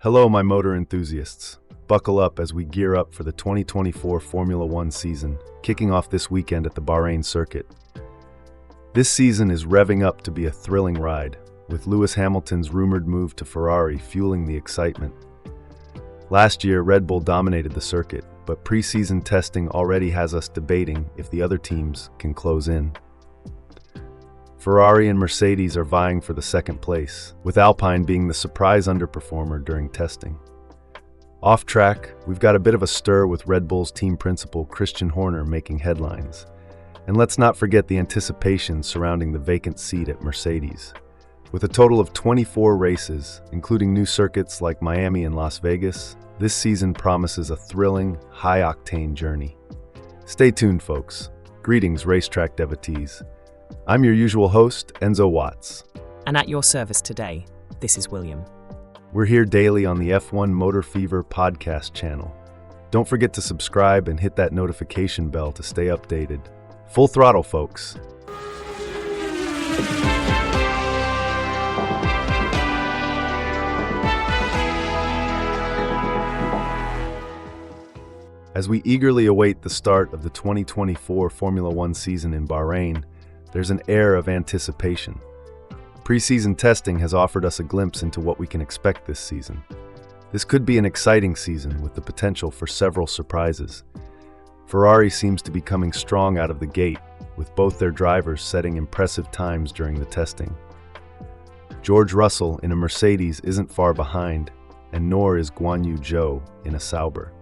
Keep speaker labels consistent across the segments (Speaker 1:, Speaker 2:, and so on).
Speaker 1: Hello, my motor enthusiasts. Buckle up as we gear up for the 2024 Formula One season, kicking off this weekend at the Bahrain circuit. This season is revving up to be a thrilling ride, with Lewis Hamilton's rumored move to Ferrari fueling the excitement. Last year, Red Bull dominated the circuit, but pre-season testing already has us debating if the other teams can close in. Ferrari and Mercedes are vying for the second place, with Alpine being the surprise underperformer during testing. Off track, we've got a bit of a stir with Red Bull's team principal Christian Horner making headlines. And let's not forget the anticipation surrounding the vacant seat at Mercedes. With a total of 24 races, including new circuits like Miami and Las Vegas, this season promises a thrilling, high-octane journey. Stay tuned, folks. Greetings, racetrack devotees. I'm your usual host, Enzo Watts.
Speaker 2: And at your service today, this is William.
Speaker 1: We're here daily on the F1 Motor Fever podcast channel. Don't forget to subscribe and hit that notification bell to stay updated. Full throttle, folks. As we eagerly await the start of the 2024 Formula One season in Bahrain, there's an air of anticipation. Pre-season testing has offered us a glimpse into what we can expect this season. This could be an exciting season with the potential for several surprises. Ferrari seems to be coming strong out of the gate, with both their drivers setting impressive times during the testing. George Russell in a Mercedes isn't far behind, and nor is Guan Yu Zhou in a Sauber.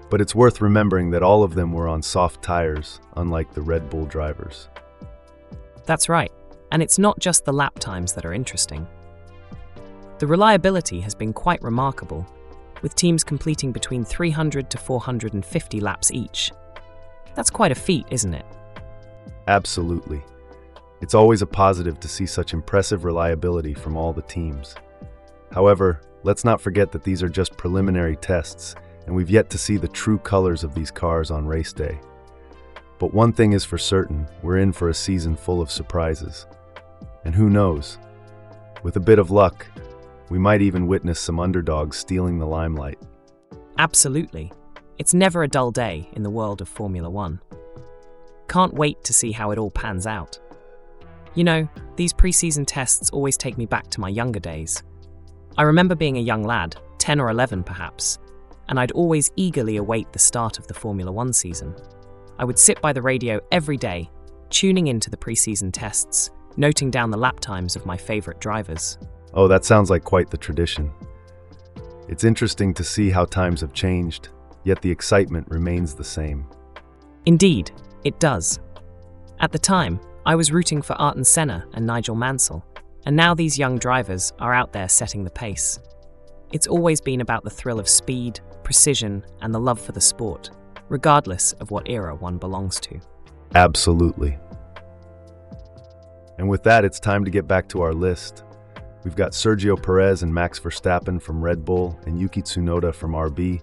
Speaker 1: But it's worth remembering that all of them were on soft tires, unlike the Red Bull drivers.
Speaker 2: That's right, and it's not just the lap times that are interesting. The reliability has been quite remarkable, with teams completing between 300 to 450 laps each. That's quite a feat, isn't it?
Speaker 1: Absolutely. It's always a positive to see such impressive reliability from all the teams. However, let's not forget that these are just preliminary tests, and we've yet to see the true colors of these cars on race day. But one thing is for certain, we're in for a season full of surprises. And who knows? With a bit of luck, we might even witness some underdogs stealing the limelight.
Speaker 2: Absolutely. It's never a dull day in the world of Formula One. Can't wait to see how it all pans out. You know, these pre-season tests always take me back to my younger days. I remember being a young lad, 10 or 11 perhaps, and I'd always eagerly await the start of the Formula One season. I would sit by the radio every day, tuning into the pre-season tests, noting down the lap times of my favorite drivers.
Speaker 1: Oh, that sounds like quite the tradition. It's interesting to see how times have changed, yet the excitement remains the same.
Speaker 2: Indeed, it does. At the time, I was rooting for Ayrton Senna and Nigel Mansell, and now these young drivers are out there setting the pace. It's always been about the thrill of speed, precision, and the love for the sport, regardless of what era one belongs to.
Speaker 1: Absolutely. And with that, it's time to get back to our list. We've got Sergio Perez and Max Verstappen from Red Bull and Yuki Tsunoda from RB,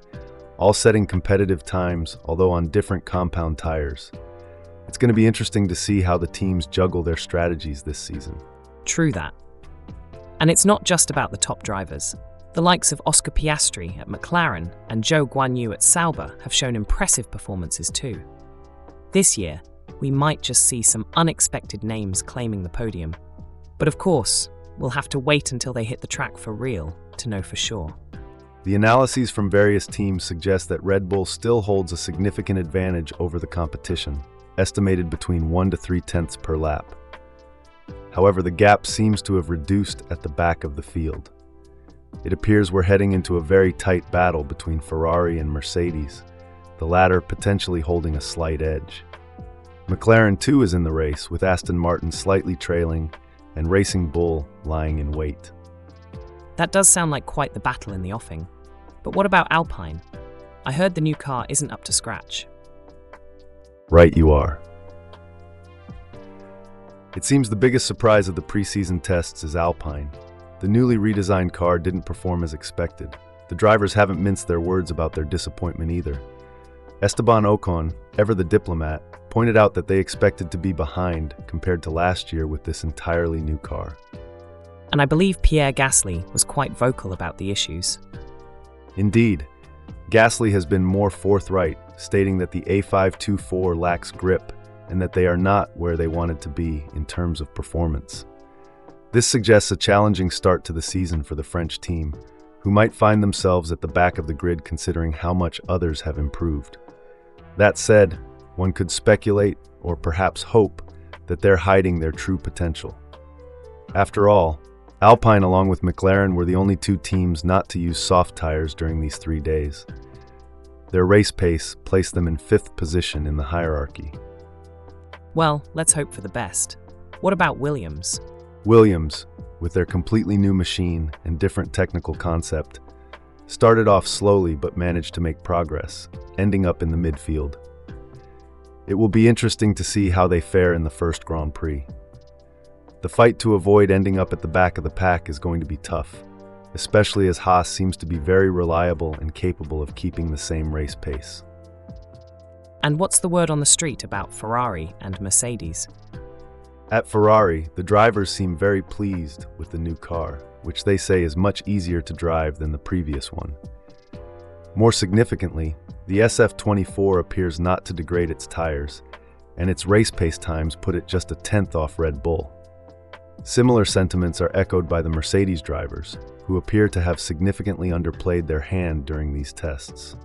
Speaker 1: all setting competitive times, although on different compound tires. It's going to be interesting to see how the teams juggle their strategies this season.
Speaker 2: True that. And it's not just about the top drivers. The likes of Oscar Piastri at McLaren and Zhou Guanyu at Sauber have shown impressive performances too. This year, we might just see some unexpected names claiming the podium. But of course, we'll have to wait until they hit the track for real to know for sure.
Speaker 1: The analyses from various teams suggest that Red Bull still holds a significant advantage over the competition, estimated between 1 to 3 tenths per lap. However, the gap seems to have reduced at the back of the field. It appears we're heading into a very tight battle between Ferrari and Mercedes, the latter potentially holding a slight edge. McLaren too is in the race, with Aston Martin slightly trailing and Racing Bull lying in wait.
Speaker 2: That does sound like quite the battle in the offing. But what about Alpine? I heard the new car isn't up to scratch.
Speaker 1: Right you are. It seems the biggest surprise of the pre-season tests is Alpine. The newly redesigned car didn't perform as expected. The drivers haven't minced their words about their disappointment either. Esteban Ocon, ever the diplomat, pointed out that they expected to be behind compared to last year with this entirely new car.
Speaker 2: And I believe Pierre Gasly was quite vocal about the issues.
Speaker 1: Indeed, Gasly has been more forthright, stating that the A524 lacks grip and that they are not where they wanted to be in terms of performance. This suggests a challenging start to the season for the French team, who might find themselves at the back of the grid considering how much others have improved. That said, one could speculate, or perhaps hope, that they're hiding their true potential. After all, Alpine along with McLaren were the only two teams not to use soft tires during these 3 days. Their race pace placed them in 5th position in the hierarchy.
Speaker 2: Well, let's hope for the best. What about Williams?
Speaker 1: Williams, with their completely new machine and different technical concept, started off slowly but managed to make progress, ending up in the midfield. It will be interesting to see how they fare in the first Grand Prix. The fight to avoid ending up at the back of the pack is going to be tough, especially as Haas seems to be very reliable and capable of keeping the same race pace.
Speaker 2: And what's the word on the street about Ferrari and Mercedes?
Speaker 1: At Ferrari, the drivers seem very pleased with the new car, which they say is much easier to drive than the previous one. More significantly, the SF24 appears not to degrade its tires, and its race pace times put it just a 10th off Red Bull. Similar sentiments are echoed by the Mercedes drivers, who appear to have significantly underplayed their hand during these tests.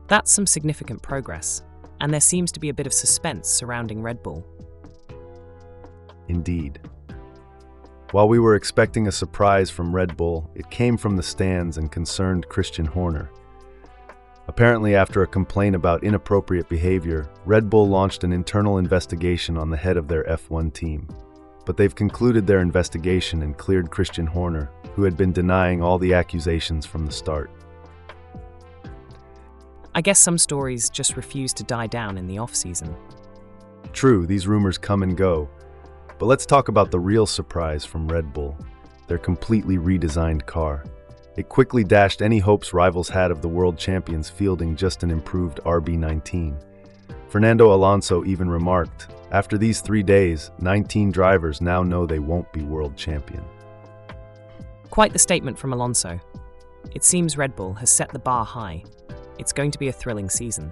Speaker 2: That's some significant progress, and there seems to be a bit of suspense surrounding Red Bull.
Speaker 1: Indeed. While we were expecting a surprise from Red Bull, it came from the stands and concerned Christian Horner. Apparently, after a complaint about inappropriate behavior, Red Bull launched an internal investigation on the head of their F1 team. But they've concluded their investigation and cleared Christian Horner, who had been denying all the accusations from the start.
Speaker 2: I guess some stories just refuse to die down in the off-season.
Speaker 1: True, these rumors come and go. But let's talk about the real surprise from Red Bull, their completely redesigned car. It quickly dashed any hopes rivals had of the world champions fielding just an improved RB19. Fernando Alonso even remarked, "After these 3 days, 19 drivers now know they won't be world champion."
Speaker 2: Quite the statement from Alonso. It seems Red Bull has set the bar high. It's going to be a thrilling season.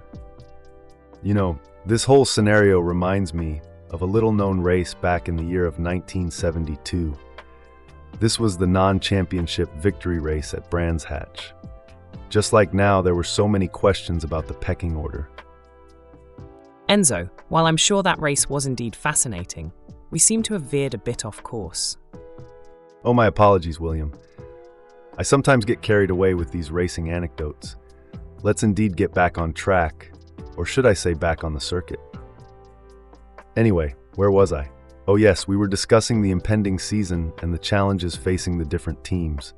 Speaker 1: You know, this whole scenario reminds me of a little-known race back in the year of 1972. This was the non-championship victory race at Brands Hatch. Just like now, there were so many questions about the pecking order.
Speaker 2: Enzo, while I'm sure that race was indeed fascinating, we seem to have veered a bit off course.
Speaker 1: Oh, my apologies, William. I sometimes get carried away with these racing anecdotes. Let's indeed get back on track, or should I say back on the circuit. Anyway, where was I? Oh yes, we were discussing the impending season and the challenges facing the different teams.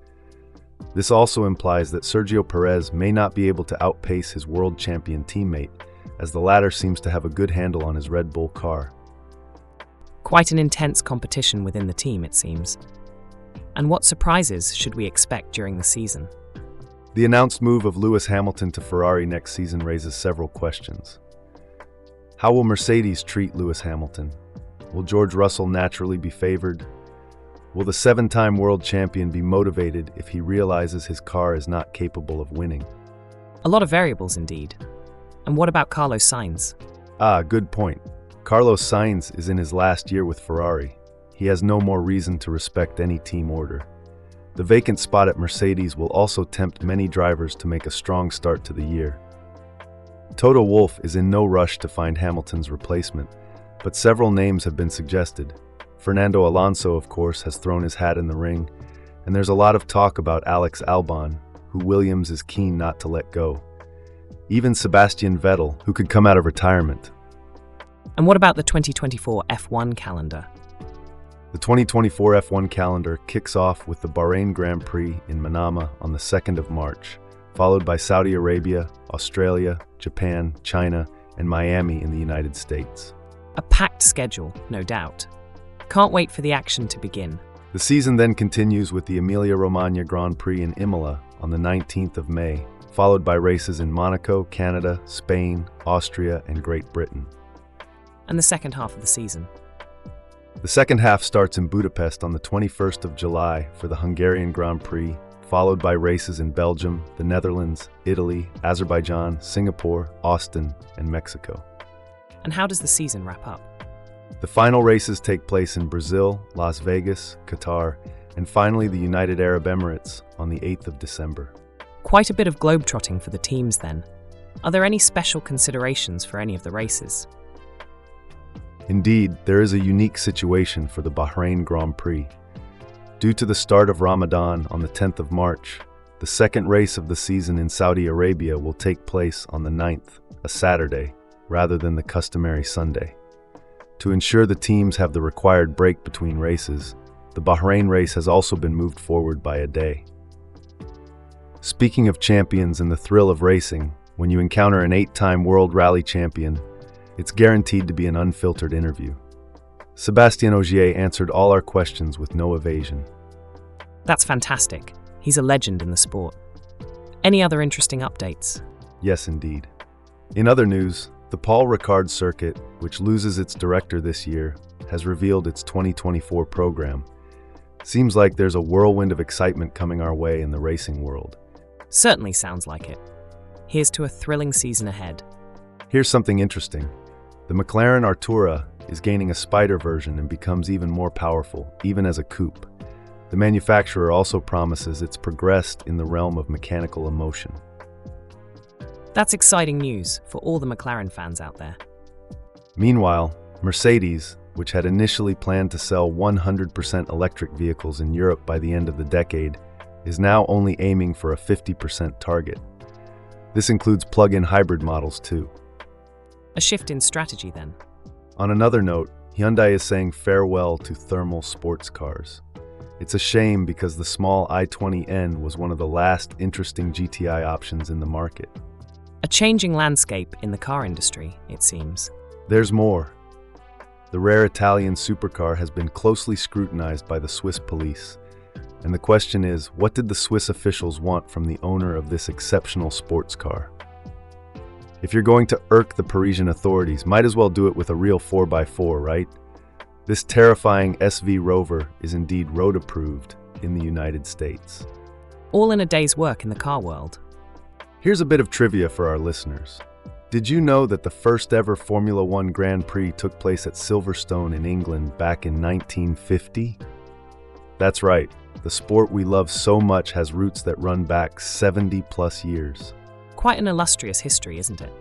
Speaker 1: This also implies that Sergio Perez may not be able to outpace his world champion teammate, as the latter seems to have a good handle on his Red Bull car.
Speaker 2: Quite an intense competition within the team, it seems. And what surprises should we expect during the season?
Speaker 1: The announced move of Lewis Hamilton to Ferrari next season raises several questions. How will Mercedes treat Lewis Hamilton? Will George Russell naturally be favored? Will the 7-time world champion be motivated if he realizes his car is not capable of winning?
Speaker 2: A lot of variables indeed. And what about Carlos Sainz?
Speaker 1: Good point. Carlos Sainz is in his last year with Ferrari. He has no more reason to respect any team order. The vacant spot at Mercedes will also tempt many drivers to make a strong start to the year. Toto Wolff is in no rush to find Hamilton's replacement, but several names have been suggested. Fernando Alonso, of course, has thrown his hat in the ring, and there's a lot of talk about Alex Albon, who Williams is keen not to let go. Even Sebastian Vettel, who could come out of retirement.
Speaker 2: And what about the 2024 F1 calendar?
Speaker 1: The 2024 F1 calendar kicks off with the Bahrain Grand Prix in Manama on the 2nd of March, followed by Saudi Arabia, Australia, Japan, China, and Miami in the United States.
Speaker 2: A packed schedule, no doubt. Can't wait for the action to begin.
Speaker 1: The season then continues with the Emilia-Romagna Grand Prix in Imola on the 19th of May, followed by races in Monaco, Canada, Spain, Austria, and Great Britain.
Speaker 2: And the second half of the season.
Speaker 1: The second half starts in Budapest on the 21st of July for the Hungarian Grand Prix, followed by races in Belgium, the Netherlands, Italy, Azerbaijan, Singapore, Austin, and Mexico.
Speaker 2: And how does the season wrap up?
Speaker 1: The final races take place in Brazil, Las Vegas, Qatar, and finally the United Arab Emirates on the 8th of December.
Speaker 2: Quite a bit of globetrotting for the teams then. Are there any special considerations for any of the races?
Speaker 1: Indeed, there is a unique situation for the Bahrain Grand Prix. Due to the start of Ramadan on the 10th of March, the second race of the season in Saudi Arabia will take place on the 9th, a Saturday, rather than the customary Sunday. To ensure the teams have the required break between races, the Bahrain race has also been moved forward by a day. Speaking of champions and the thrill of racing, when you encounter an 8-time World Rally champion, it's guaranteed to be an unfiltered interview. Sébastien Ogier answered all our questions with no evasion.
Speaker 2: That's fantastic. He's a legend in the sport. Any other interesting updates?
Speaker 1: Yes, indeed. In other news, the Paul Ricard circuit, which loses its director this year, has revealed its 2024 program. Seems like there's a whirlwind of excitement coming our way in the racing world.
Speaker 2: Certainly sounds like it. Here's to a thrilling season ahead.
Speaker 1: Here's something interesting. The McLaren Artura is gaining a Spider version and becomes even more powerful, even as a coupe. The manufacturer also promises it's progressed in the realm of mechanical emotion.
Speaker 2: That's exciting news for all the McLaren fans out there.
Speaker 1: Meanwhile, Mercedes, which had initially planned to sell 100% electric vehicles in Europe by the end of the decade, is now only aiming for a 50% target. This includes plug-in hybrid models too.
Speaker 2: A shift in strategy then.
Speaker 1: On another note, Hyundai is saying farewell to thermal sports cars. It's a shame because the small i20N was one of the last interesting GTI options in the market.
Speaker 2: A changing landscape in the car industry, it seems.
Speaker 1: There's more. The rare Italian supercar has been closely scrutinized by the Swiss police. And the question is, what did the Swiss officials want from the owner of this exceptional sports car? If you're going to irk the Parisian authorities, might as well do it with a real 4x4, right? This terrifying SV Rover is indeed road approved in the United States.
Speaker 2: All in a day's work in the car world.
Speaker 1: Here's a bit of trivia for our listeners. Did you know that the first ever Formula One Grand Prix took place at Silverstone in England back in 1950? That's right, the sport we love so much has roots that run back 70 plus years.
Speaker 2: Quite an illustrious history, isn't it?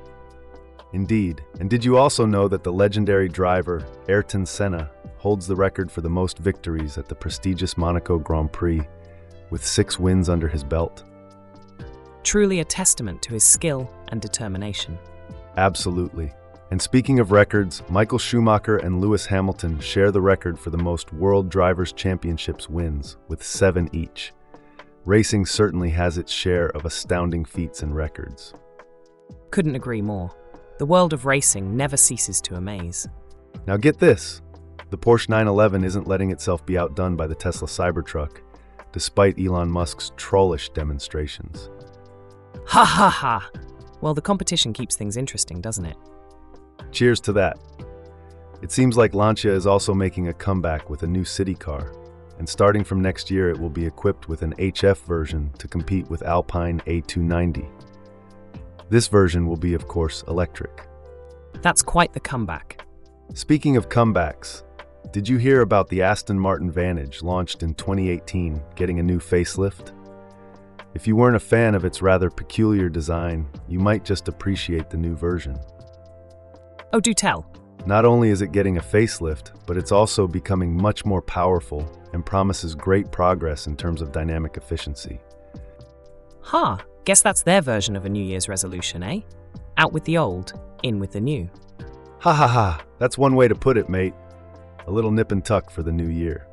Speaker 1: Indeed. And did you also know that the legendary driver, Ayrton Senna, holds the record for the most victories at the prestigious Monaco Grand Prix, with 6 wins under his belt?
Speaker 2: Truly a testament to his skill and determination.
Speaker 1: Absolutely. And speaking of records, Michael Schumacher and Lewis Hamilton share the record for the most World Drivers' Championships wins, with 7 each. Racing certainly has its share of astounding feats and records.
Speaker 2: Couldn't agree more. The world of racing never ceases to amaze.
Speaker 1: Now get this, the Porsche 911 isn't letting itself be outdone by the Tesla Cybertruck, despite Elon Musk's trollish demonstrations.
Speaker 2: Ha ha ha! Well, the competition keeps things interesting, doesn't it?
Speaker 1: Cheers to that. It seems like Lancia is also making a comeback with a new city car, and starting from next year it will be equipped with an HF version to compete with Alpine A290. This version will be, of course, electric.
Speaker 2: That's quite the comeback.
Speaker 1: Speaking of comebacks, did you hear about the Aston Martin Vantage launched in 2018 getting a new facelift? If you weren't a fan of its rather peculiar design, you might just appreciate the new version.
Speaker 2: Oh, do tell.
Speaker 1: Not only is it getting a facelift, but it's also becoming much more powerful and promises great progress in terms of dynamic efficiency.
Speaker 2: Guess that's their version of a New Year's resolution, eh? Out with the old, in with the new.
Speaker 1: Ha ha ha, that's one way to put it, mate. A little nip and tuck for the new year.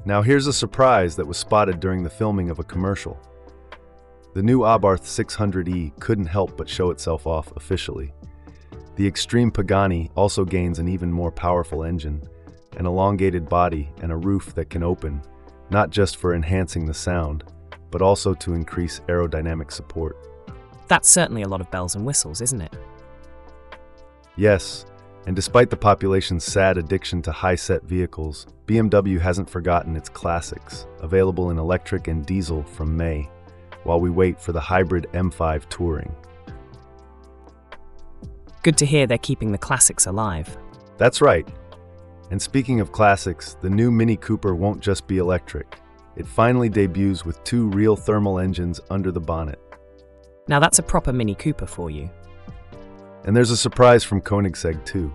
Speaker 1: Now here's a surprise that was spotted during the filming of a commercial. The new Abarth 600e couldn't help but show itself off officially. The Extreme Pagani also gains an even more powerful engine, an elongated body, and a roof that can open, not just for enhancing the sound, but also to increase aerodynamic support.
Speaker 2: That's certainly a lot of bells and whistles, isn't it?
Speaker 1: Yes, And despite the population's sad addiction to high-set vehicles, BMW hasn't forgotten its classics, available in electric and diesel from May, while we wait for the hybrid M5 Touring.
Speaker 2: Good to hear they're keeping the classics alive.
Speaker 1: That's right. And speaking of classics, the new Mini Cooper won't just be electric. It finally debuts with 2 real thermal engines under the bonnet.
Speaker 2: Now that's a proper Mini Cooper for you.
Speaker 1: And there's a surprise from Koenigsegg too.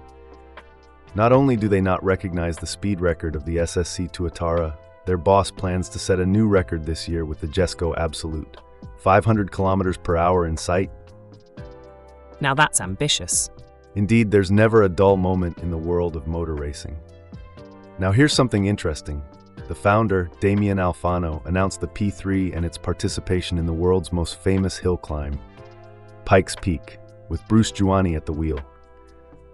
Speaker 1: Not only do they not recognize the speed record of the SSC Tuatara, their boss plans to set a new record this year with the Jesko Absolute, 500 kilometers per hour in sight.
Speaker 2: Now that's ambitious.
Speaker 1: Indeed, there's never a dull moment in the world of motor racing. Now here's something interesting. The founder, Damien Alfano, announced the P3 and its participation in the world's most famous hill climb, Pikes Peak, with Bruce Giuani at the wheel.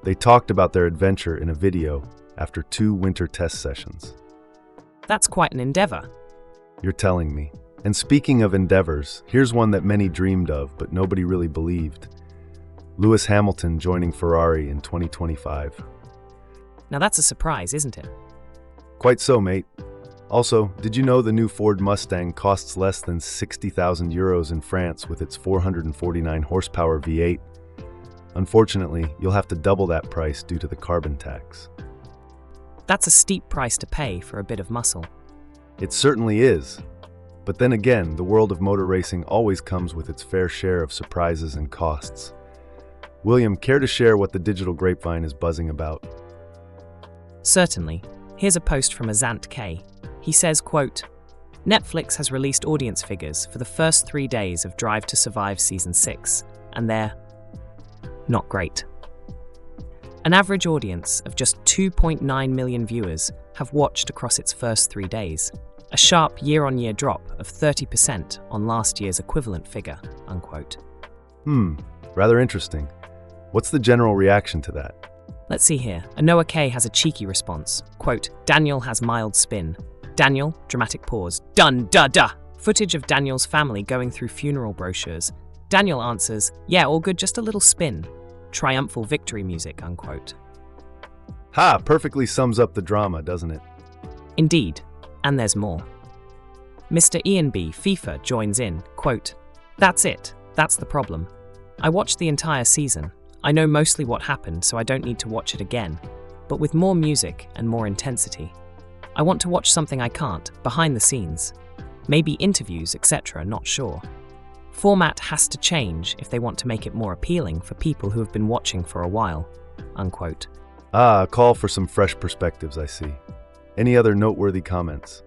Speaker 1: They talked about their adventure in a video after 2 winter test sessions.
Speaker 2: That's quite an endeavor.
Speaker 1: You're telling me. And speaking of endeavors, here's one that many dreamed of, but nobody really believed. Lewis Hamilton joining Ferrari in 2025.
Speaker 2: Now that's a surprise, isn't it?
Speaker 1: Quite so, mate. Also, did you know the new Ford Mustang costs less than 60,000 euros in France with its 449 horsepower V8? Unfortunately, you'll have to double that price due to the carbon tax.
Speaker 2: That's a steep price to pay for a bit of muscle.
Speaker 1: It certainly is. But then again, the world of motor racing always comes with its fair share of surprises and costs. William, care to share what the digital grapevine is buzzing about?
Speaker 2: Certainly. Here's a post from Azant K. He says, quote, Netflix has released audience figures for the first 3 days of Drive to Survive Season 6, and they're not great. An average audience of just 2.9 million viewers have watched across its first 3 days, a sharp year-on-year drop of 30% on last year's equivalent figure, unquote.
Speaker 1: Rather interesting. What's the general reaction to that?
Speaker 2: Let's see here. Anoa K has a cheeky response. Quote, Daniel has mild spin. Daniel, dramatic pause. Dun, da, da. Footage of Daniel's family going through funeral brochures. Daniel answers, yeah, all good, just a little spin. Triumphal victory music, unquote.
Speaker 1: Ha! Perfectly sums up the drama, doesn't it?
Speaker 2: Indeed. And there's more. Mr. Ian B. FIFA joins in. Quote, that's it. That's the problem. I watched the entire season. I know mostly what happened, so I don't need to watch it again, but with more music and more intensity. I want to watch something I can't, behind the scenes. Maybe interviews, etc., not sure. Format has to change if they want to make it more appealing for people who have been watching for a while, unquote.
Speaker 1: A call for some fresh perspectives, I see. Any other noteworthy comments?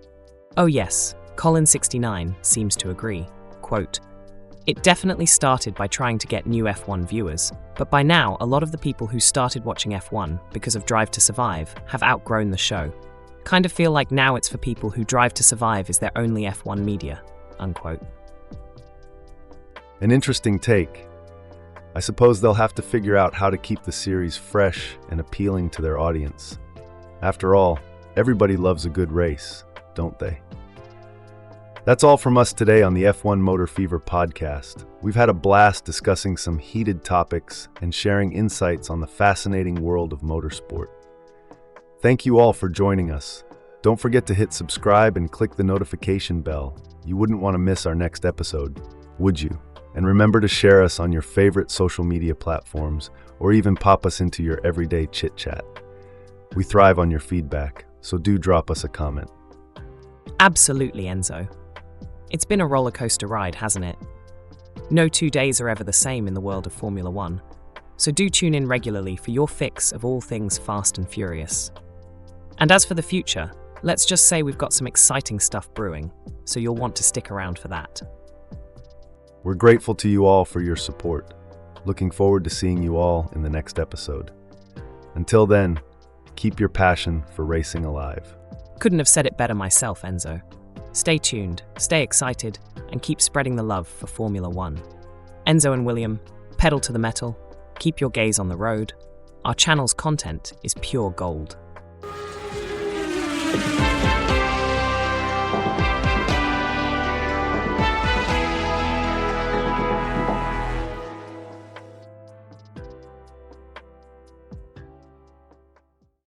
Speaker 2: Oh yes, Colin69 seems to agree. Quote, it definitely started by trying to get new F1 viewers, but by now a lot of the people who started watching F1 because of Drive to Survive have outgrown the show. Kind of feel like now it's for people who Drive to Survive is their only F1 media, unquote.
Speaker 1: An interesting take. I suppose they'll have to figure out how to keep the series fresh and appealing to their audience. After all, everybody loves a good race, don't they? That's all from us today on the F1 Motor Fever podcast. We've had a blast discussing some heated topics and sharing insights on the fascinating world of motorsport. Thank you all for joining us. Don't forget to hit subscribe and click the notification bell. You wouldn't want to miss our next episode, would you? And remember to share us on your favorite social media platforms or even pop us into your everyday chit-chat. We thrive on your feedback, so do drop us a comment.
Speaker 2: Absolutely, Enzo. It's been a roller coaster ride, hasn't it? No 2 days are ever the same in the world of Formula One, so do tune in regularly for your fix of all things fast and furious. And as for the future, let's just say we've got some exciting stuff brewing, so you'll want to stick around for that.
Speaker 1: We're grateful to you all for your support. Looking forward to seeing you all in the next episode. Until then, keep your passion for racing alive.
Speaker 2: Couldn't have said it better myself, Enzo. Stay tuned, stay excited, and keep spreading the love for Formula One. Enzo and William, pedal to the metal, keep your gaze on the road. Our channel's content is pure gold.